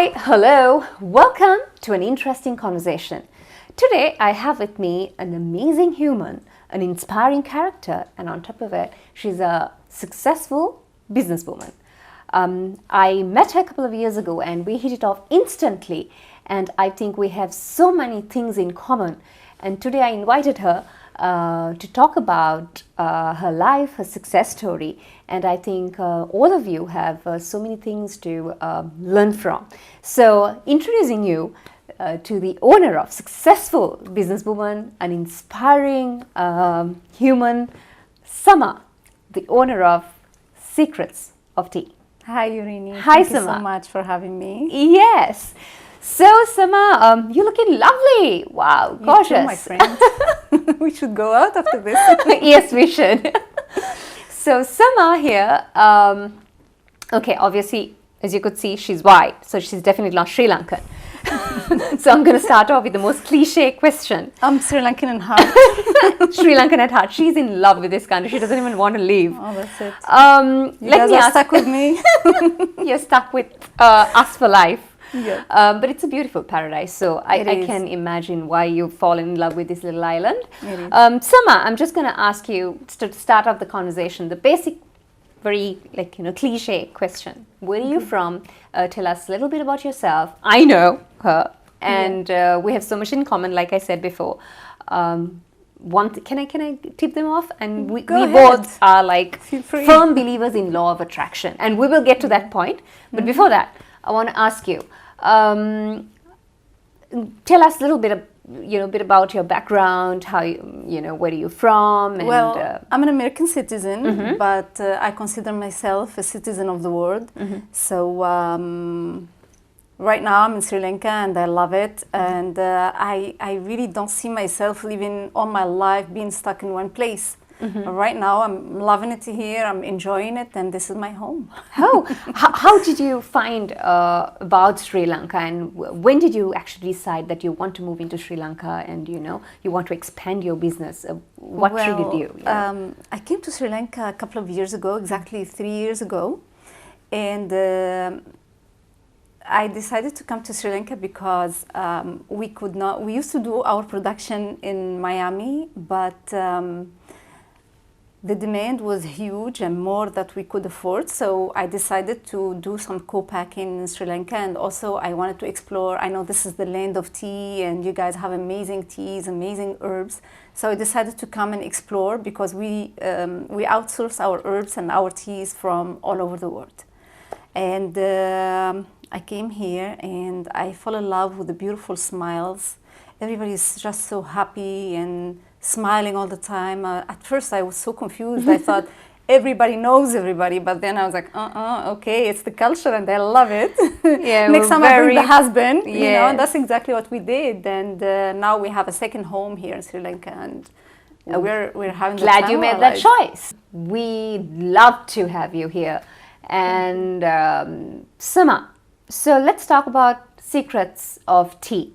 Hi, hello, welcome to an interesting conversation. Today I have with me an amazing human, an inspiring character, and on top of it, she's a successful businesswoman. I met her a couple of years ago and we hit it off instantly, and I think we have so many things in common. And today I invited her to talk about her life, her success story, and I think all of you have so many things to learn from. So introducing you to the owner of successful businesswoman, an inspiring human, Samah, the owner of Secrets of Tea. Hi Yureni, Hi, thank you Samah. so much for having me. Yes. So Samah, you're looking lovely. Wow, gorgeous. You too, my friend. We should go out after this. Yes, we should. So Samah here, okay, obviously, as you could see, she's white, so she's definitely not Sri Lankan. So I'm going to start off with the most cliche question. I'm Sri Lankan at heart. Sri Lankan at heart. She's in love with this country. She doesn't even want to leave. Oh, that's it. You guys are stuck with me. You're stuck with us for life. Yeah. But it's a beautiful paradise, so I can imagine why you've fallen in love with this little island. Samah, I'm just going to ask you to start off the conversation, the basic, very cliche question. Where are you from? Tell us a little bit about yourself. I know her, and we have so much in common, like I said before. Can I tip them off? And we both are like firm believers in law of attraction, and we will get to that point. But before that, I want to ask you, tell us a little bit about your background, how where are you from? And, well, I'm an American citizen, but I consider myself a citizen of the world. So right now I'm in Sri Lanka and I love it, and I really don't see myself living all my life being stuck in one place. Right now I'm loving it here, I'm enjoying it, and this is my home. How did you find about Sri Lanka, and when did you actually decide that you want to move into Sri Lanka and you want to expand your business? What triggered you? I came to Sri Lanka a couple of years ago, exactly 3 years ago, and I decided to come to Sri Lanka because we used to do our production in Miami, but the demand was huge and more that we could afford. So I decided to do some co-packing in Sri Lanka, and also I wanted to explore. I know this is the land of tea and you guys have amazing teas, amazing herbs. So I decided to come and explore because we outsource our herbs and our teas from all over the world. And I came here and I fell in love with the beautiful smiles. Everybody is just so happy and smiling all the time. At first I was so confused. I thought everybody knows everybody, but then I was like, okay, it's the culture and I love it. Yeah, next time I bring the husband, and that's exactly what we did. And now we have a second home here in Sri Lanka, and we're having the glad time you made that choice. We love to have you here. And Samah, so let's talk about Secrets of Tea.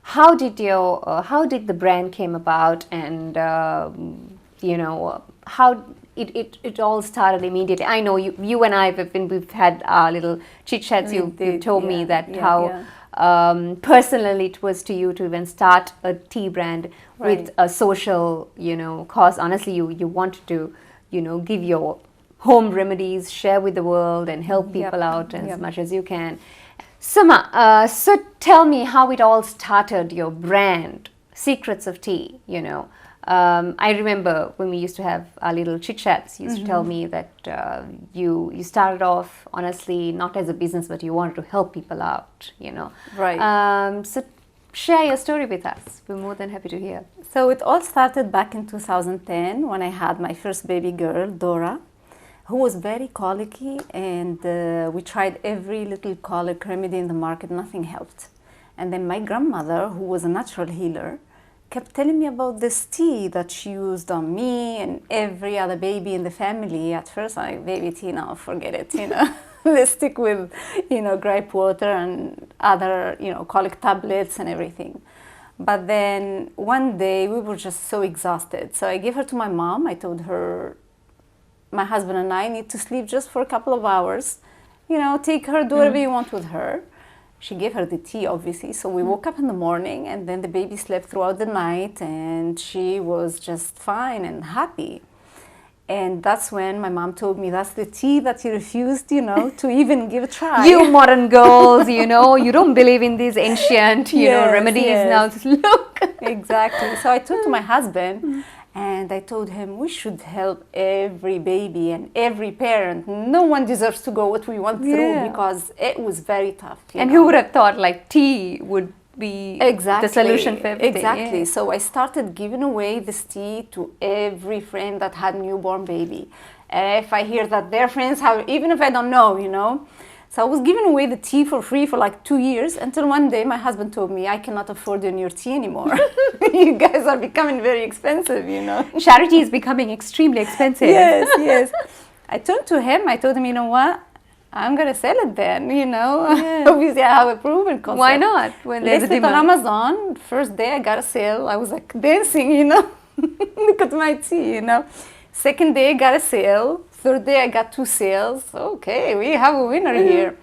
How did the brand came about, and how it all started immediately? I know you and I we've had our little chit chats. You told me that how personally it was to you to even start a tea brand with a social cause. Honestly, you wanted to give your home remedies, share with the world, and help people out as much as you can. Samah, so tell me how it all started, your brand, Secrets of Tea, I remember when we used to have our little chit-chats, you used to tell me that you started off, honestly, not as a business, but you wanted to help people out, Right. So share your story with us. We're more than happy to hear. So it all started back in 2010 when I had my first baby girl, Dora, who was very colicky, and we tried every little colic remedy in the market, nothing helped. And then my grandmother, who was a natural healer, kept telling me about this tea that she used on me and every other baby in the family. At first I'm like, baby tea, no, forget it, let's stick with, gripe water and other, colic tablets and everything. But then one day we were just so exhausted. So I gave her to my mom. I told her, my husband and I need to sleep just for a couple of hours. Take her, do whatever you want with her. she gave her the tea, obviously. So we woke up in the morning, and then the baby slept throughout the night, and she was just fine and happy. And that's when my mom told me, that's the tea that you refused, you know, to even give a try. You modern girls, you know, you don't believe in these ancient, you know, Yes, remedies yes. now. Just look. Exactly. So I turned to my husband and I told him, we should help every baby and every parent. No one deserves to go what we went through, Yeah. because it was very tough. you And know. who would have thought like tea would be Exactly. the solution for everything? Exactly. Yeah. So I started giving away this tea to every friend that had newborn baby. If I hear that their friends have, even if I don't know, you know. So I was giving away the tea for free for like 2 years, until one day my husband told me, I cannot afford your tea anymore. You guys are becoming very expensive, you know. Charity is becoming extremely expensive. Yes, yes. I turned to him, I told him, you know what? I'm going to sell it then, you know. Yeah. Obviously, I have a proven concept. Why not? When there's a Listed on demand. Amazon, first day I got a sale. I was like dancing, you know. Look at my tea, you know. Second day I got a sale. Third day I got 2 sales. Okay, we have a winner here.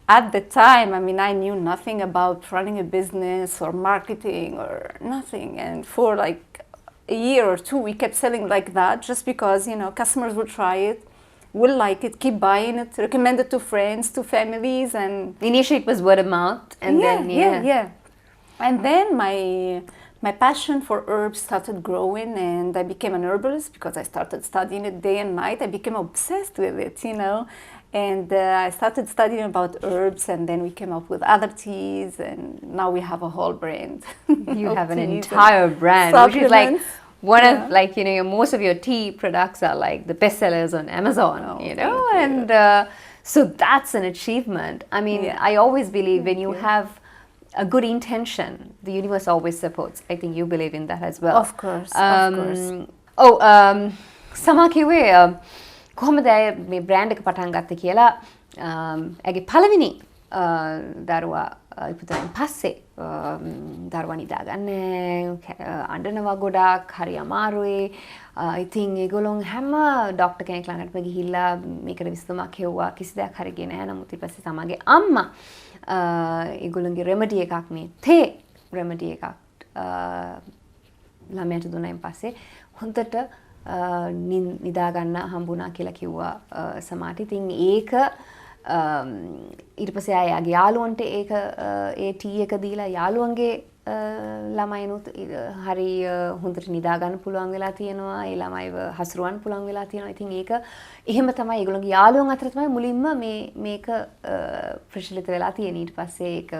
At the time, I mean, I knew nothing about running a business or marketing or nothing. And for like a year or 2, we kept selling like that, just because, you know, customers would try it, will like it, keep buying it, recommend it to friends, to families. And Initially it was word of mouth, and then yeah. And then my passion for herbs started growing, and I became an herbalist because I started studying it day and night. I became obsessed with it, you know. And I started studying about herbs, and then we came up with other teas, and now we have a whole brand. You of have an teas and entire brand, which is like supplements. one Yeah. of, like, you know, most of your tea products are like the bestsellers on Amazon, Oh, you know. thank you. And so that's an achievement. I mean, Yeah. I always believe when Thank you you. have a good intention, the universe always supports. I think you believe in that as well. Of course, of course. සමා කිව්වේ කොහොමද ඇය මේ brand එක පටන් ගත්තේ කියලා ඇගේ පළවෙනි දරුවා ඉපදුනාන් පස්සේ දරුවා නිදාගන්න අඬනවා ගොඩාක් හරි අමාරුයි. ඉතින් ඒගොල්ලොන් හැම ඩොක්ටර් කෙනෙක් ළඟට ගිහිල්ලා මේකට විසඳුමක් හෙව්වා, කිසි දෙයක් හරි ගියේ නැහැ. නමුත් ඊට පස්සේ සමාගේ අම්මා ඒගොල්ලන්ගේ රෙමඩි එකක්, මේ තේ රෙමඩි එකක් ළමයට දුන්නායින් පස්සේ හොඳට නිදාගන්න හම්බුණා කියලා කිව්වා සමාට. ඉතින් ඒක ඊට පස්සේ ආයාගේ යාළුවන්ට ඒක ඒ ටී එක දීලා යාළුවන්ගේ ළමයිනුත් හරි හොඳට නිදාගන්න පුළුවන් වෙලා තියෙනවා. ඒ ළමයිව හසුරවන්න පුළුවන් වෙලා තියෙනවා. ඉතින් ඒක එහෙම තමයි ඒගොල්ලන්ගේ යාළුවන් අතර තමයි මුලින්ම මේක ප්‍රචලිත වෙලා තියෙන්නේ. ඊට පස්සේ ඒක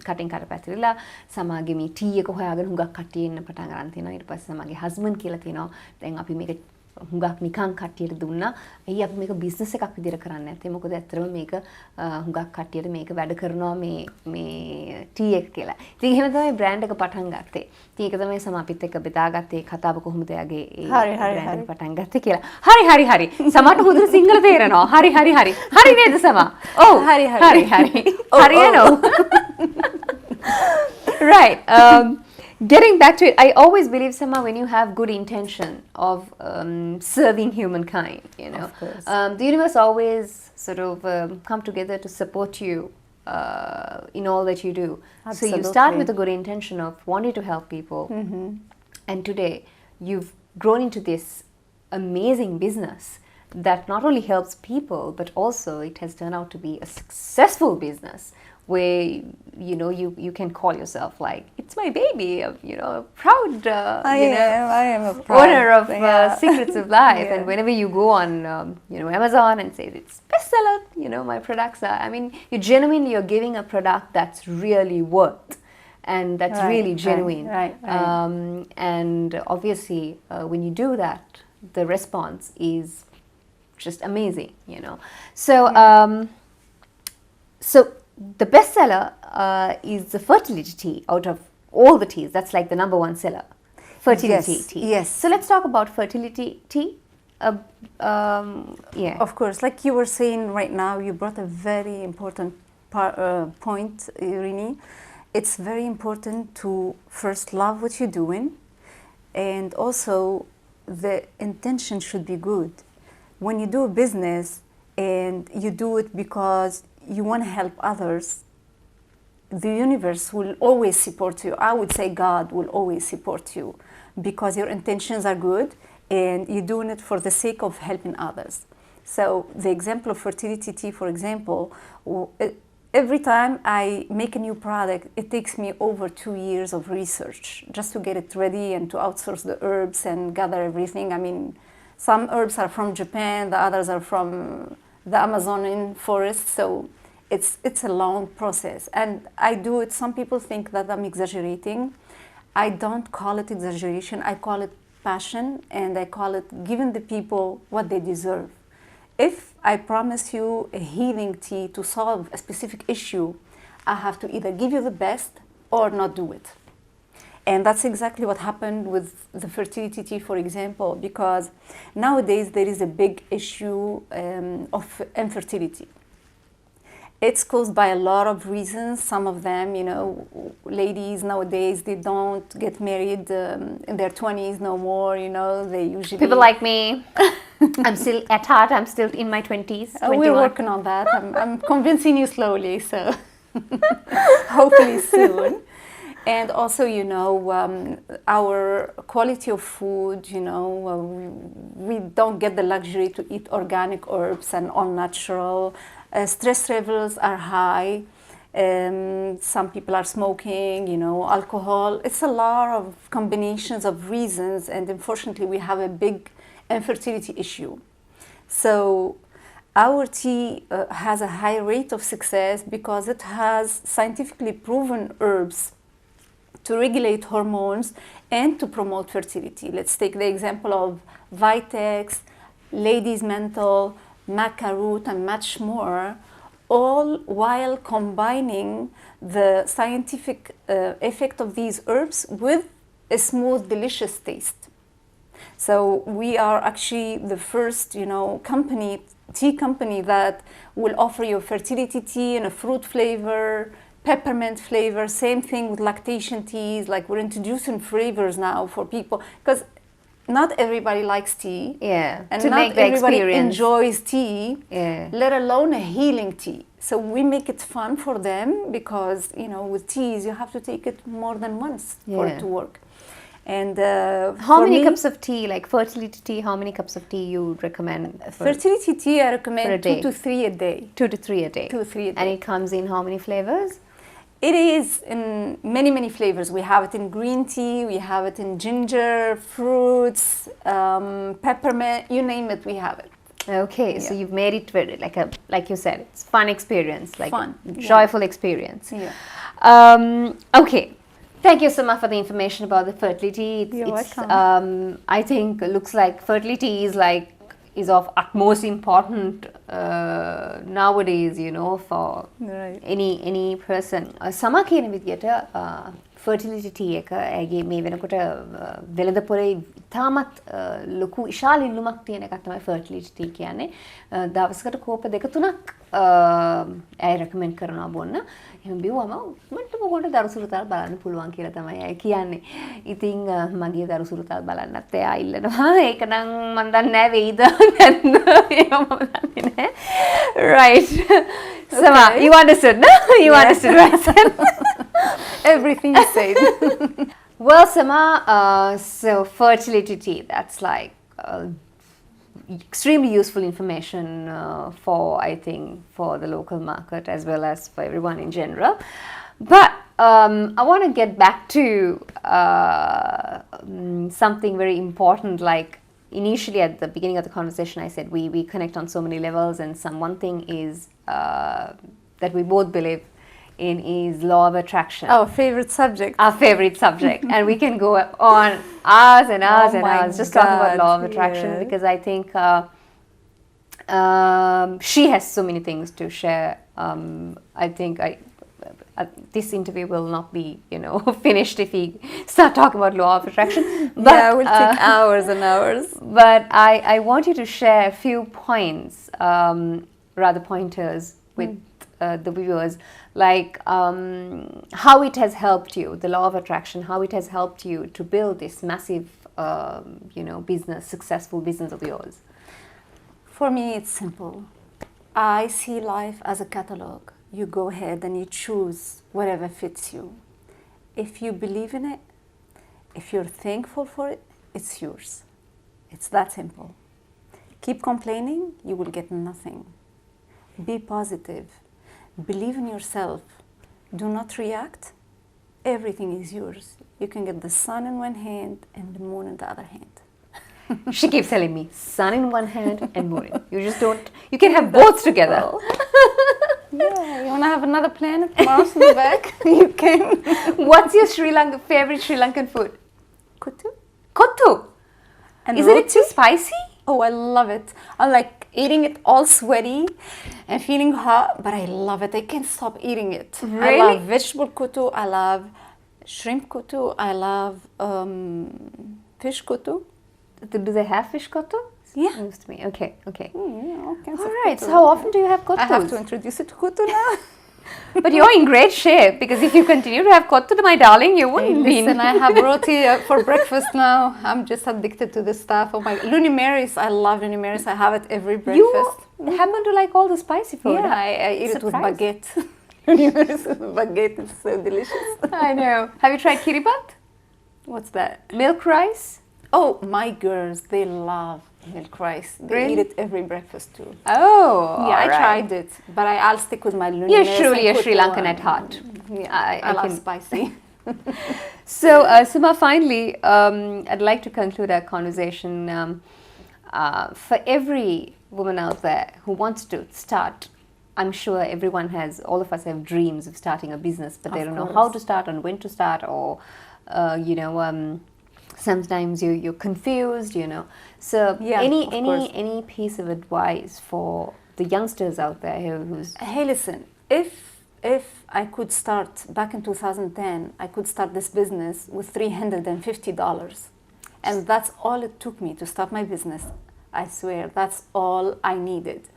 කටින් කට පැතිරිලා සමාගේ මේ ටී එක හොයාගෙන හුඟක් කට්ටිය එන්න පටන් ගන්න තියෙනවා. ඊට පස්සේ සමාගේ හස්බන්ඩ් කියලා තියෙනවා, දැන් අපි මේක හුඟක් නිකන් කට්ටියට දුන්නා. එයි අපි මේක බිස්නස් එකක් විදිහට කරන්නේ නැත්තේ. මොකද ඇත්තටම මේක හුඟක් කට්ටියට මේක වැඩ කරනවා මේ ටී එක කියලා. ඉතින් එහෙම තමයි බ්‍රෑන්ඩ් එක පටන් ගත්තේ. ඉතින් ඒක තමයි සම අපිත් එක්ක බෙදාගත්තේ කතාව කොහොමද එයාගේ ඒ බ්‍රෑන්ඩ් එක පටන් ගත්තේ කියලා. හරි. සමහරට හොඳට සිංහල තේරෙනවා. හරි. හරි නේද සම? ඔව්. හරි. හරියනවා. Right. Getting back to it, I always believe, Samah, when you have good intention of serving humankind, you know, Of course. The universe always sort of come together to support you in all that you do. So you start Absolutely. with a good intention of wanting to help people, and today you've grown into this amazing business that not only helps people, but also it has turned out to be a successful business where, you know, you can call yourself like, it's my baby, you know, a proud I am a proud owner of Secrets of Life. Yeah. And whenever you go on you know, Amazon and say it's bestseller, you know, my products are, I mean, you're giving a product that's really worth, and that's Right, really genuine. right. And obviously when you do that, the response is just amazing, you know. So the bestseller is the fertility tea out of all the teas. That's like the number one seller, fertility Yes, tea. yes. So let's talk about fertility tea. Yeah. Of course, like you were saying right now, you brought a very important point, Yureni. It's very important to first love what you're doing, and also the intention should be good. When you do a business and you do it because you want to help others, the universe will always support you. I would say God will always support you because your intentions are good and you're doing it for the sake of helping others. So the example of fertility tea, for example, every time I make a new product, it takes me over 2 years of research just to get it ready and to outsource the herbs and gather everything. I mean, some herbs are from Japan, the others are from the Amazonian forest, so it's a long process. And I do it, some people think that I'm exaggerating. I don't call it exaggeration, I call it passion, and I call it giving the people what they deserve. If I promise you a healing tea to solve a specific issue, I have to either give you the best or not do it. And that's exactly what happened with the fertility tea, for example, because nowadays there is a big issue of infertility. It's caused by a lot of reasons. Some of them, you know, ladies nowadays, they don't get married in their 20s no more, you know, they usually... People like me. I'm still, at heart, I'm still in my 20s, 21. We're working on that. I'm convincing you slowly, so hopefully soon. And also, you know, our quality of food, you know, we don't get the luxury to eat organic herbs and all natural. Stress levels are high. Some people are smoking, you know, alcohol. It's a lot of combinations of reasons, and unfortunately we have a big infertility issue. So our tea has a high rate of success because it has scientifically proven herbs to regulate hormones and to promote fertility. Let's take the example of Vitex, Ladies Mental, Maca root, and much more, all while combining the scientific effect of these herbs with a smooth, delicious taste. So we are actually the first, you know, tea company that will offer you fertility tea in a fruit flavor, peppermint flavor, same thing with lactation teas. Like, we're introducing flavors now for people because not everybody likes tea. Yeah, and to not make the everybody experience. enjoys tea, Yeah. let alone a healing tea. So we make it fun for them because, you know, with teas you have to take it more than once for Yeah. it to work. And How for many me, cups of tea, like fertility tea, how many cups of tea you recommend? For fertility tea I for a recommend day? 2 to 3 a day. 2 to 3 a day. 2 to 3 a day. And it comes in how many flavors? It is in many, many flavors. We have it in green tea, we have it in ginger, fruits, peppermint, you name it, we have it. Okay, so Yeah. you've made it very, like you said, it's fun experience, like Fun, a yeah. joyful experience. Yeah. Okay, thank you so much for the information about the fertility. You're welcome. I think looks like fertility is of utmost important nowadays, you know, for Right. any person. Samah කියන විදියට fertility tea එක ඇගේ මේ වෙනකොට වෙළඳ පොලේ ඉතාමත් ලොකු විශාල ඉල්ලුමක් තියෙන එකක් තමයි fertility tea කියන්නේ. දවසකට කෝප දෙක තුනක් ඇය recommend කරනවා බොන්න. එහෙම බිව්වම මට මොකටද දරුසුරුතල් බලන්න පුළුවන් කියලා තමයි ඇය කියන්නේ. ඉතින් මගේ දරුසුරුතල් බලන්නත් එයා ඉල්ලනවා. ඒක නම් මන් දන්නේ නැහැ වෙයිද නැද්ද. ඒක මම දන්නේ නැහැ. Right. Samah, you understood, no? You understood, right? Everything you said. Well, Samah, so fertility tea, that's like extremely useful information for, I think, for the local market as well as for everyone in general. But I want to get back to something very important. Like initially at the beginning of the conversation, I said we connect on so many levels, and one thing is that we both believe in is law of attraction. Our favorite subject. Our favorite subject. And we can go on hours and hours and my hours just talking about law of God, attraction, yes. because I think she has so many things to share. I think this interview will not be, you know, finished if we start talking about law of attraction. But, yeah, it will take hours and hours. But I want you to share a few points, rather pointers with the viewers, like how it has helped you, the law of attraction, how it has helped you to build this massive, you know, successful business of yours. For me, it's simple. I see life as a catalog. you go ahead and you choose whatever fits you. If you believe in it, if you're thankful for it, it's yours. It's that simple. Keep complaining, you will get nothing. Be positive. Believe in yourself. Do not react. Everything is yours. You can get the sun in one hand and the moon in the other hand. She keeps telling me, sun in one hand and moon in. You just don't, you can have both together. Yeah, you want to have another planet, Mars in the back? You can. What's your favorite Sri Lankan food? Kuttu. Kottu. And Isn't roti. it too spicy? Oh, I love it. I like eating it all sweaty and feeling hot, but I love it. I can't stop eating it. Really? I love vegetable kuttu. I love shrimp kuttu. I love fish kuttu. Do they have fish kottu? Yeah. News to me. Okay. All kinds of All right. kuttu. So how often do you have kottus? I have to introduce it to kuttu now. But you're in great shape because if you continue to have kottu, my darling, you wouldn't be. Listen, I have roti for breakfast now. I'm just addicted to this stuff. Oh my, Luni Mary's. I love Luni Mary's. I have it every breakfast. You happen to like all the spicy food. Yeah, I eat it with Surprised. baguette. Luni Mary's with baguette. It's so delicious. I know. Have you tried kiribat? What's that? Milk rice? Oh, my girls, they love milk rice. They Really? eat it every breakfast too. Oh, Yeah, I all right. tried it, but I'll stick with my Luni You're Mary's truly and a Sri kuttu Lankan and- at heart. Yeah, I I love can- spicy. So, Samah, finally, I'd like to conclude our conversation. For every woman out there who wants to start, I'm sure all of us have dreams of starting a business, but they Of don't know course. how to start and when to start, or, sometimes you're confused, So, Yeah, of course. any piece of advice for the youngsters out there who's Hey, listen, if I could start back in 2010, I could start this business with $350. And that's all it took me to start my business. I swear, that's all I needed.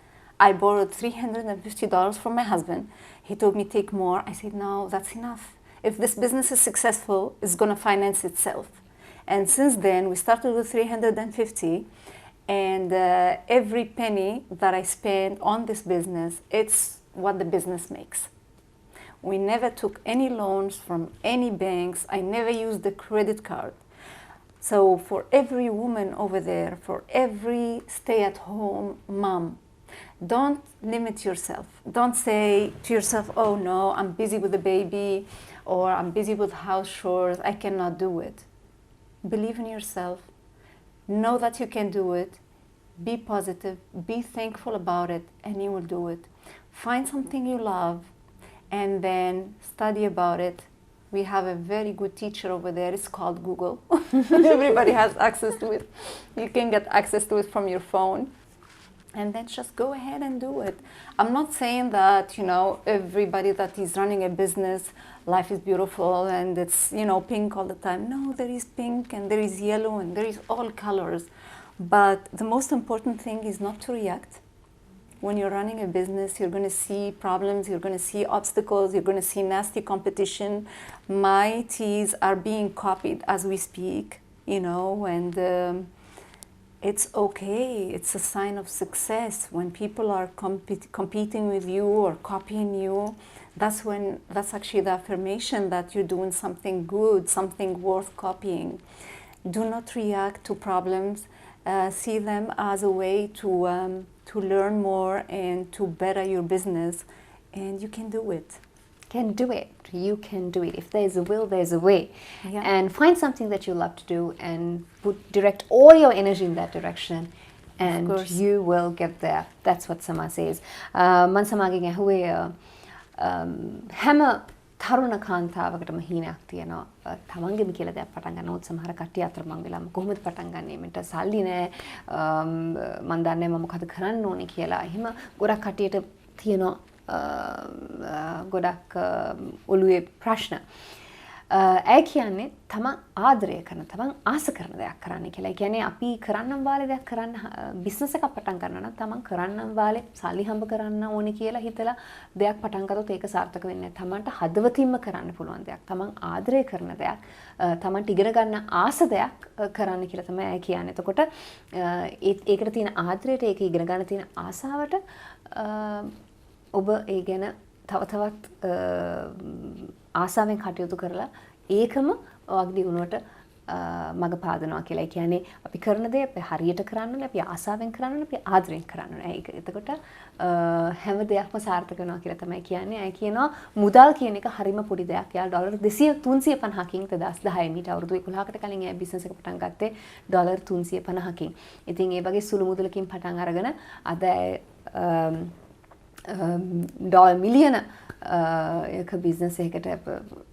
I borrowed $350 from my husband. He told me take more. I said, no, that's enough. If this business is successful, it's going to finance itself. And since then, we started with $350, and every penny that I spend on this business, it's what the business makes. We never took any loans from any banks. I never used a credit card. So for every woman over there, for every stay-at-home mom, don't limit yourself. Don't say to yourself, oh no, I'm busy with the baby, or I'm busy with house chores, I cannot do it. Believe in yourself. Know that you can do it. Be positive. Be thankful about it, and you will do it. Find something you love, and then study about it. We have a very good teacher over there. It's called Google. Everybody has access to it. You can get access to it from your phone. And then just go ahead and do it. I'm not saying that, everybody that is running a business, life is beautiful and it's, pink all the time. No, there is pink and there is yellow and there is all colors. But the most important thing is not to react. When you're running a business, you're going to see problems, you're going to see obstacles, you're going to see nasty competition. My teas are being copied as we speak, and it's okay. It's a sign of success. When people are competing with you or copying you, that's actually the affirmation that you're doing something good, something worth copying. Do not react to problems. See them as a way to learn more and to better your business, and you can do it. You can do it. If there's a will, there's a way. Yeah. And find something that you love to do and direct all your energy in that direction, and you will get there. That's what Samah says. Man Samahගෙන් ඇහුවේ හැම තරුණ කාන්තාවකටම හීනයක් තියෙනවා. තමන්ගෙම කියලා දෙයක් පටන් ගන්නවොත් සමහර කට්ටිය අතර මං වෙලාම කොහොමද පටන් ගන්නේ? මට සල්ලි නැහැ. මං දන්නේ මම මොකද කරන්න ඕනේ කියලා. එහෙම ගොඩක් කට්ටියට තියෙනවා ගොඩක් ඔළුවේ ප්‍රශ්න. ඇය කියන්නේ තමන් ආදරය කරන තමන් ආස කරන දෙයක් කරන්න කියලා. ඒ කියන්නේ අපි කරන්නම් වාලේ දෙයක් කරන්න බිස්නස් එකක් පටන් ගන්නවා නම් තමන් කරන්නම් වාලේ සල්ලි හම්බ කරන්න ඕනේ කියලා හිතලා දෙයක් පටන් ගත්තොත් ඒක සාර්ථක වෙන්නේ නැහැ. තමන්ට හදවතින්ම කරන්න පුළුවන් දෙයක්. තමන් ආදරය කරන දෙයක්, තමන්ට ඉගෙන ගන්න ආස දෙයක් කරන්න කියලා තමයි ඇය කියන්නේ. එතකොට ඒකට තියෙන ආදරයට, ඒක ඉගෙන ගන්න තියෙන ආසාවට ඔබ ඒ ගැන තව තවත් ආසාවෙන් කටයුතු කරලා ඒකම ඔයගේ දියුණුවට මඟ පාදනවා කියලා. ඒ කියන්නේ අපි කරන දේ අපි හරියට කරන්න ඕනේ, අපි ආසාවෙන් කරන්න ඕනේ, අපි ආදරෙන් කරන්න ඕනේ. ඒක එතකොට හැම දෙයක්ම සාර්ථක වෙනවා කියලා තමයි කියන්නේ. අය කියනවා මුදල් කියන එක හරිම පොඩි දෙයක්. යාළ ඩොලර් 350කින් 2010 ඊට අවුරුදු 11කට කලින් එයා බිස්නස් එක පටන් ගත්තේ ඩොලර් 350කින්. ඉතින් ඒ වගේ සුළු මුදලකින් පටන් අරගෙන අද ඩොලර් මිලියන එක බිස්නස් එකකට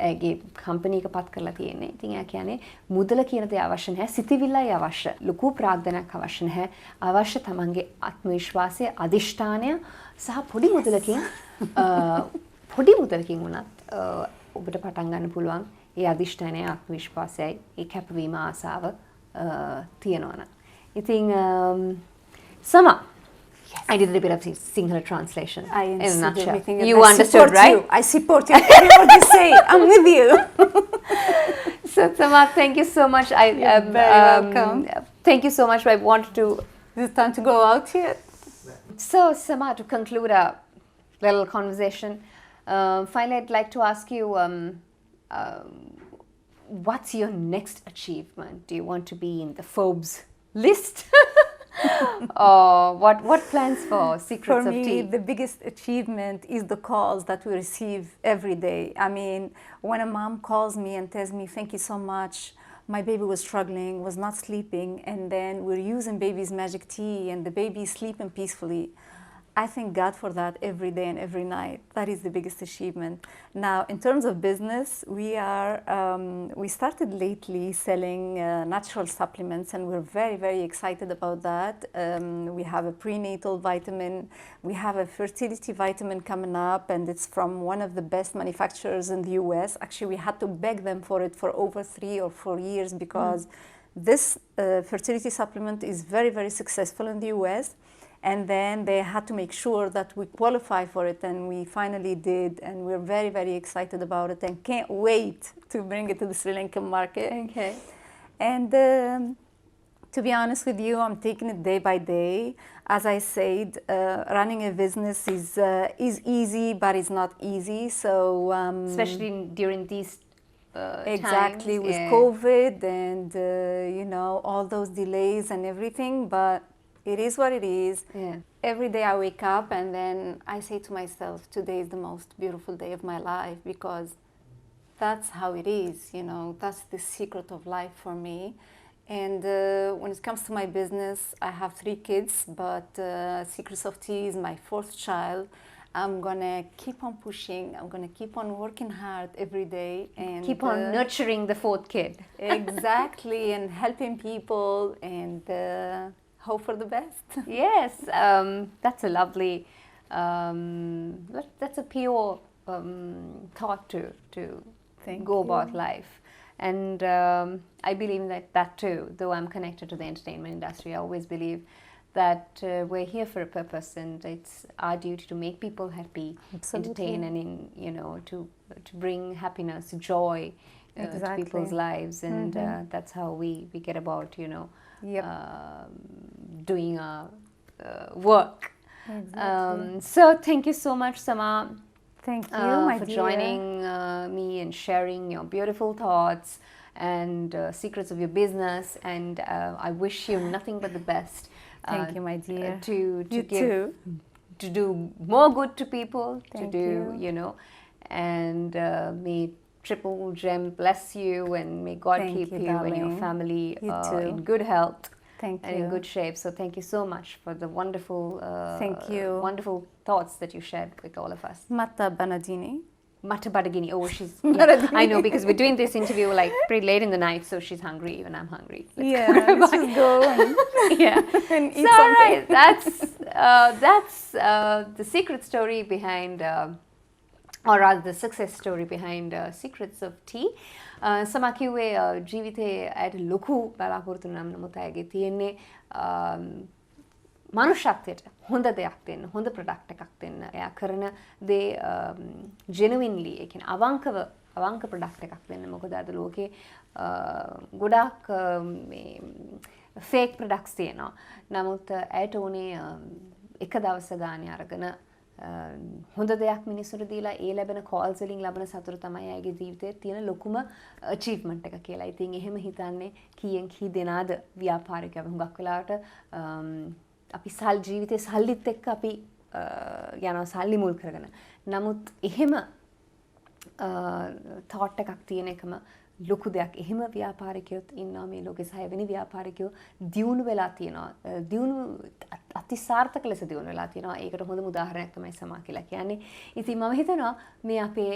ඇගේ කම්පැනි එක පත් කරලා තියෙන්නේ. ඉතින් එයා කියන්නේ මුදල කියන දේ අවශ්‍ය නැහැ, සිතවිල්ලයි අවශ්‍ය. ලොකු ප්‍රාර්ථනාවක් අවශ්‍ය නැහැ. අවශ්‍ය තමන්ගේ ආත්ම විශ්වාසය, අදිෂ්ඨානය සහ පොඩි මුදලකින් වුණත් ඔබට පටන් ගන්න පුළුවන්. ඒ අදිෂ්ඨානය, ආත්ම විශ්වාසයයි, ඒ කැපවීම ආසාව තියෙනවා නම්. ඉතින් Samah, I did a bit of Sinhala translation. I understood everything. You understood, right? I support you. Every word you say, I'm with you. So, Samah, thank you so much. You're very welcome. Thank you so much. I wanted to... Is it time to go out here? So, Samah, to conclude our little conversation, finally, I'd like to ask you, what's your next achievement? Do you want to be in the Forbes list? Or what plans for Secrets of Tea? For me, the biggest achievement is the calls that we receive every day. I mean, when a mom calls me and tells me, thank you so much, my baby was struggling, was not sleeping, and then we're using baby's magic tea and the baby is sleeping peacefully. I thank God for that every day and every night. That is the biggest achievement. Now, in terms of business, we started lately selling natural supplements, and we're very, very excited about that. We have a prenatal vitamin. We have a fertility vitamin coming up, and it's from one of the best manufacturers in the US. Actually, we had to beg them for it for over 3 or 4 years because this fertility supplement is very, very successful in the US. And then they had to make sure that we qualify for it, and we finally did, and we're very, very excited about it and can't wait to bring it to the Sri Lankan market. Okay. And to be honest with you, I'm taking it day by day. As I said, running a business is easy, but it's not easy. So especially during these exactly times, with COVID and you know, all those delays and everything, but it is what it is. Yeah. Every day I wake up and then I say to myself, today is the most beautiful day of my life, because that's how it is, you know, that's the secret of life for me. And when it comes to my business, I have 3 kids, but Secrets of Tea is my 4th child. I'm gonna keep on pushing, I'm gonna keep on working hard every day and keep on nurturing the 4th kid. Exactly, and helping people and hope for the best. Yes, that's a lovely, that's a pure thought to go about life. And I believe that too, though I'm connected to the entertainment industry, I always believe that we're here for a purpose, and it's our duty to make people happy, entertain, and you know, to bring happiness, joy to people's lives, and that's how we get about, you know, doing our work. Exactly. So thank you so much, Samah. Thank you, my for dear. joining me and sharing your beautiful thoughts and secrets of your business, and I wish you nothing but the best. Thank you, my dear. To You give, too. to do more good to people, Thank to do, you. know, and may Triple Gem bless you, and may God Thank keep you, you and your darling. family You too. in good health. Thank And you. in good shape. So thank you so much for the wonderful, Thank you. wonderful thoughts that you shared with all of us. Mata Banadini. Mata Badagini. Oh, she's. Badagini. I know, because we're doing this interview like pretty late in the night, so she's hungry. Even I'm hungry. Let's just go and, Yeah. and eat So, all something. right. That's the secret story behind, or rather, the success story behind Secrets of Tea. Samah කිව්වේ ජීවිතයේ ඇයට ලොකු බලාපොරොත්තු නම් නමුත් ඇයගේ තියෙන්නේ මනුෂ්‍යත්වයට හොඳ දෙයක් දෙන්න, හොඳ ප්‍රොඩක්ට් එකක් දෙන්න. එයා කරන දේ genuinely, ඒ කියන්නේ අවංක ප්‍රොඩක්ට් එකක් දෙන්න. මොකද අද ලෝකේ ගොඩාක් මේ ෆේක් ප්‍රොඩක්ට්ස් තියෙනවා. නමුත් ඇයට උනේ එක දවස ගානේ අරගෙන හොඳ දෙයක් මිනිස්සුන්ට දීලා ඒ ලැබෙන කෝල්ස් වලින් ලැබෙන සතුට තමයි අයගේ ජීවිතයේ තියෙන ලොකුම අචීව්මන්ට් එක කියලා. ඉතින් එහෙම හිතන්නේ කීයෙන් කී දෙනාද ව්‍යාපාරිකයව හුඟක් වෙලාවට අපි ජීවිතේ සල්ලිත් එක්ක අපි යනවා සල්ලි මුල් කරගෙන. නමුත් එහෙම thought එකක් තියෙන එකම ලොකු දෙයක්. එහෙම ව්‍යාපාරිකයොත් ඉන්නවා මේ ලෝකේ 6 වෙනි ව්‍යාපාරිකයෝ දියුණු වෙලා තියෙනවා. දියුණු අතිසාර්ථක ලෙස දියුණු වෙලා තියෙනවා. ඒකට හොඳම උදාහරණයක් තමයි සමා කියලා කියන්නේ. ඉතින් මම හිතනවා මේ අපේ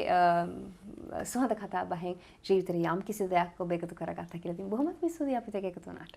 සුහද කතා බහෙන් ජීවිතේ යම් කිසි දෙයක් ඔබ එකතු කරගත්තා කියලා. ඉතින් බොහොමත් ස්තුතියි අපිට එකතු වුණාට.